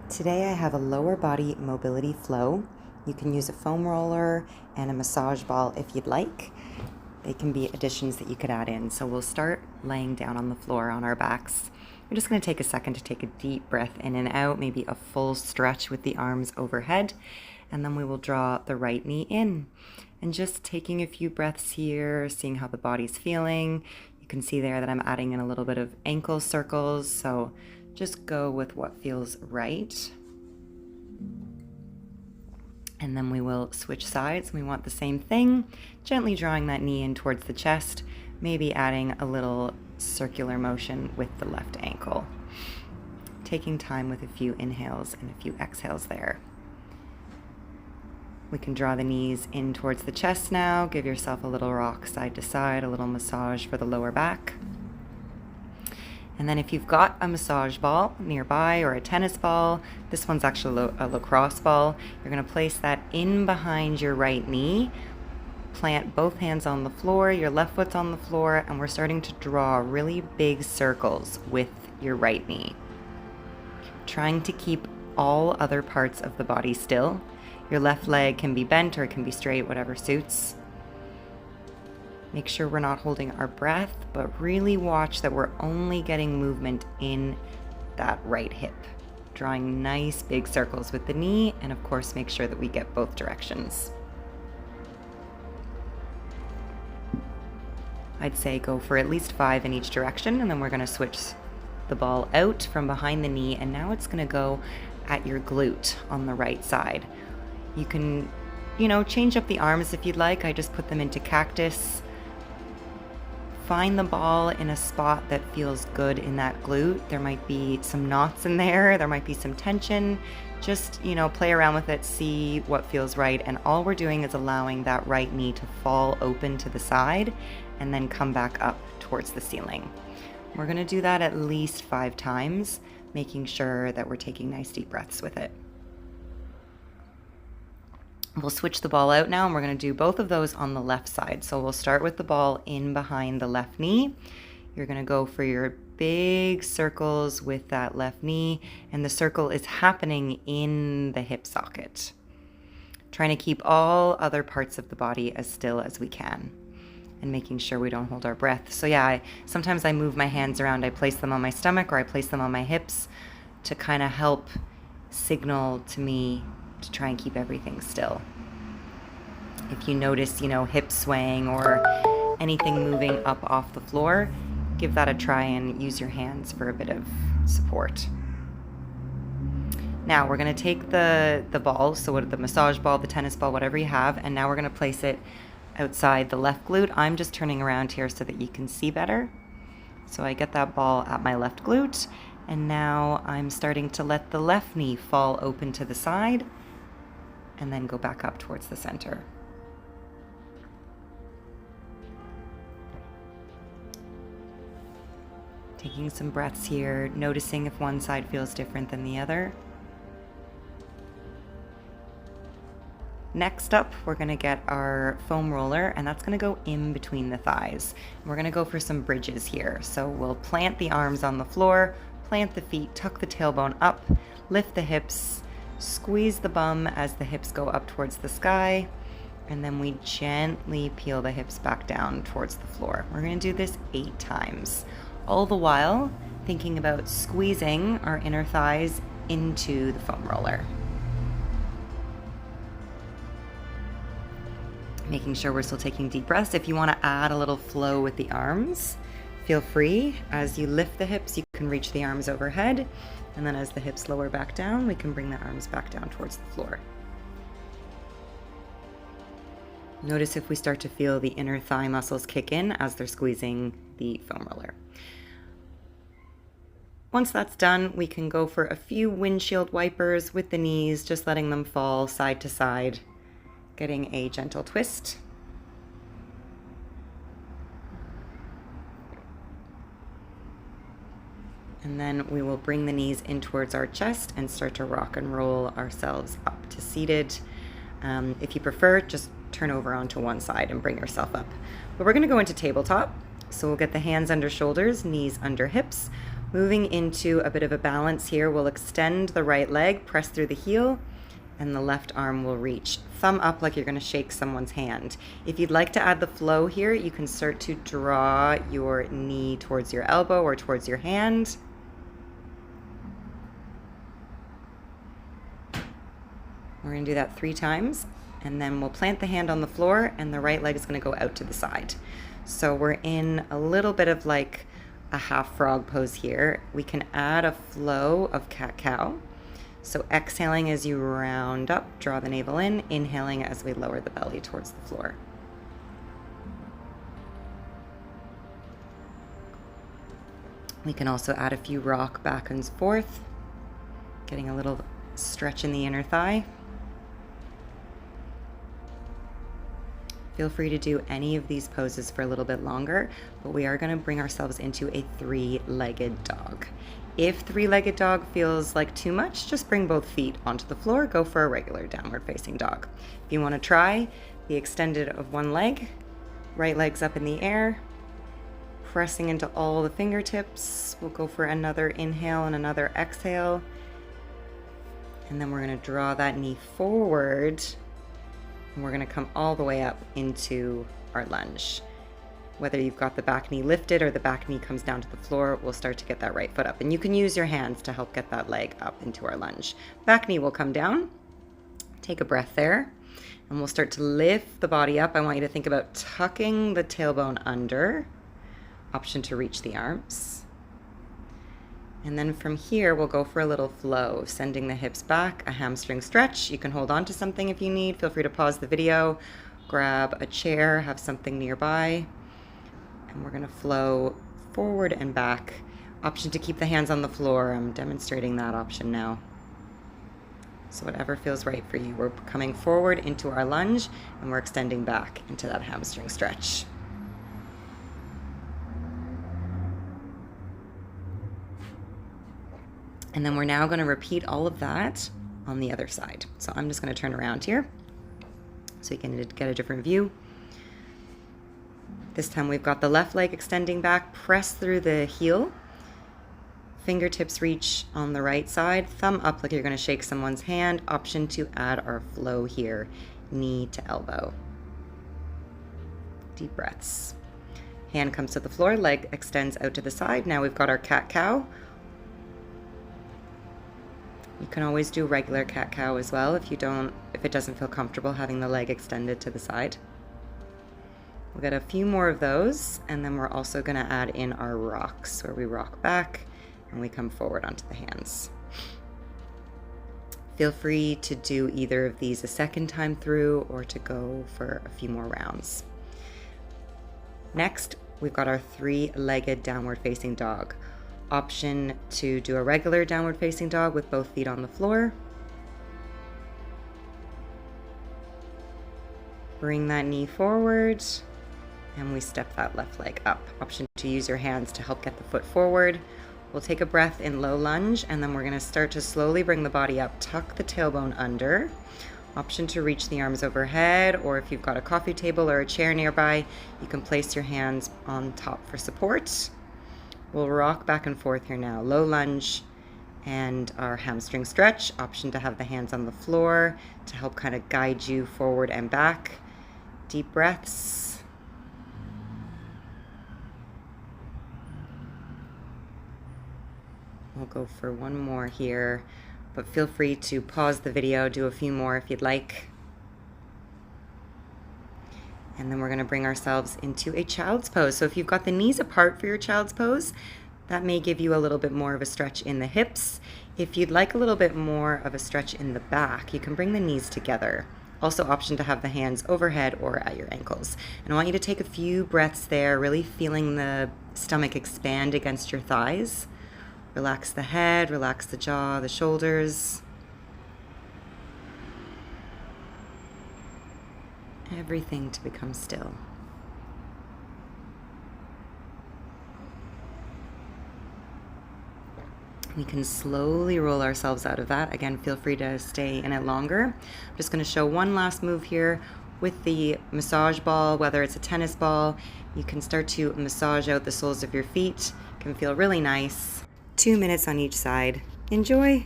Today I have a lower body mobility flow. You can use a foam roller and a massage ball if you'd like. They can be additions that you could add in. So we'll start laying down on the floor on our backs. We're just going to take a second to take a deep breath in and out, maybe a full stretch with the arms overhead, and then we will draw the right knee in. And just taking a few breaths here, seeing how the body's feeling. You can see there that I'm adding in a little bit of ankle circles, so just go with what feels right. And then we will switch sides. We want the same thing, gently drawing that knee in towards the chest, maybe adding a little circular motion with the left ankle. Taking time with a few inhales and a few exhales there. We can draw the knees in towards the chest now. Give yourself a little rock side to side, a little massage for the lower back. And then if you've got a massage ball nearby or a tennis ball, this one's actually a lacrosse ball, you're going to place that in behind your right knee. Plant both hands on the floor, your left foot's on the floor, and we're starting to draw really big circles with your right knee. Trying to keep all other parts of the body still. Your left leg can be bent or it can be straight, whatever suits. Make sure we're not holding our breath, but really watch that we're only getting movement in that right hip. Drawing nice big circles with the knee, and of course make sure that we get both directions. I'd say go for at least 5 in each direction, and then we're gonna switch the ball out from behind the knee, and now it's gonna go at your glute on the right side. You can, change up the arms if you'd like. I just put them into cactus. Find the ball in a spot that feels good in that glute. There might be some knots in there. There might be some tension. Just, play around with it, see what feels right. And all we're doing is allowing that right knee to fall open to the side and then come back up towards the ceiling. We're gonna do that at least 5 times, making sure that we're taking nice deep breaths with it. We'll switch the ball out now, and we're going to do both of those on the left side. So we'll start with the ball in behind the left knee. You're going to go for your big circles with that left knee, and the circle is happening in the hip socket. Trying to keep all other parts of the body as still as we can, and making sure we don't hold our breath. So yeah, sometimes I move my hands around. I place them on my stomach or I place them on my hips to kind of help signal to me to try and keep everything still. If you notice, hips swaying or anything moving up off the floor, give that a try and use your hands for a bit of support. Now we're going to take the ball, so the massage ball, the tennis ball, whatever you have, and now we're going to place it outside the left glute. I'm just turning around here so that you can see better. So I get that ball at my left glute, and now I'm starting to let the left knee fall open to the side and then go back up towards the center. Taking some breaths here, noticing if one side feels different than the other. Next up, we're gonna get our foam roller, and that's gonna go in between the thighs. We're gonna go for some bridges here. So we'll plant the arms on the floor, plant the feet, tuck the tailbone up, lift the hips, squeeze the bum as the hips go up towards the sky, and then we gently peel the hips back down towards the floor. We're going to do this 8 times, all the while thinking about squeezing our inner thighs into the foam roller. Making sure we're still taking deep breaths. If you want to add a little flow with the arms, feel free. As you lift the hips, you can reach the arms overhead. And then as the hips lower back down, we can bring the arms back down towards the floor. Notice if we start to feel the inner thigh muscles kick in as they're squeezing the foam roller. Once that's done, we can go for a few windshield wipers with the knees, just letting them fall side to side, getting a gentle twist. And then we will bring the knees in towards our chest and start to rock and roll ourselves up to seated. If you prefer, just turn over onto one side and bring yourself up. But we're going to go into tabletop. So we'll get the hands under shoulders, knees under hips. Moving into a bit of a balance here, we'll extend the right leg, press through the heel, and the left arm will reach. Thumb up like you're going to shake someone's hand. If you'd like to add the flow here, you can start to draw your knee towards your elbow or towards your hand. We're going to do that 3 times, and then we'll plant the hand on the floor, and the right leg is going to go out to the side. So we're in a little bit of like a half frog pose here. We can add a flow of cat-cow. So exhaling as you round up, draw the navel in, inhaling as we lower the belly towards the floor. We can also add a few rock back and forth, getting a little stretch in the inner thigh. Feel free to do any of these poses for a little bit longer, but we are going to bring ourselves into a 3-legged dog. If 3-legged dog feels like too much, just bring both feet onto the floor, go for a regular downward facing dog. If you want to try the extended of one leg, right leg's up in the air, pressing into all the fingertips. We'll go for another inhale and another exhale. And then we're going to draw that knee forward, and we're going to come all the way up into our lunge. Whether you've got the back knee lifted or the back knee comes down to the floor, we'll start to get that right foot up. And you can use your hands to help get that leg up into our lunge. Back knee will come down. Take a breath there. And we'll start to lift the body up. I want you to think about tucking the tailbone under. Option to reach the arms. And then from here, we'll go for a little flow, sending the hips back, a hamstring stretch. You can hold on to something if you need. Feel free to pause the video, grab a chair, have something nearby. And we're gonna flow forward and back. Option to keep the hands on the floor. I'm demonstrating that option now. So whatever feels right for you. We're coming forward into our lunge, and we're extending back into that hamstring stretch. And then we're now going to repeat all of that on the other side. So I'm just going to turn around here so you can get a different view. This time we've got the left leg extending back, press through the heel. Fingertips reach on the right side, thumb up like you're going to shake someone's hand. Option to add our flow here, knee to elbow. Deep breaths. Hand comes to the floor, leg extends out to the side. Now we've got our cat-cow. You can always do regular cat-cow as well if it doesn't feel comfortable having the leg extended to the side. We'll get a few more of those, and then we're also going to add in our rocks, where we rock back and we come forward onto the hands. Feel free to do either of these a second time through or to go for a few more rounds. Next, we've got our 3-legged downward facing dog. Option to do a regular downward facing dog with both feet on the floor. Bring that knee forward, and we step that left leg up. Option to use your hands to help get the foot forward. We'll take a breath in low lunge, and then we're going to start to slowly bring the body up. Tuck the tailbone under. Option to reach the arms overhead, or if you've got a coffee table or a chair nearby, you can place your hands on top for support. We'll rock back and forth here now. Low lunge and our hamstring stretch. Option to have the hands on the floor to help kind of guide you forward and back. Deep breaths. We'll go for one more here, but feel free to pause the video, do a few more if you'd like. And then we're going to bring ourselves into a child's pose. So if you've got the knees apart for your child's pose, that may give you a little bit more of a stretch in the hips. If you'd like a little bit more of a stretch in the back, you can bring the knees together. Also option to have the hands overhead or at your ankles. And I want you to take a few breaths there, really feeling the stomach expand against your thighs. Relax the head, relax the jaw, the shoulders. Everything to become still. We can slowly roll ourselves out of that. Again, feel free to stay in it longer. I'm just going to show one last move here with the massage ball, whether it's a tennis ball. You can start to massage out the soles of your feet. It can feel really nice. 2 minutes on each side. Enjoy!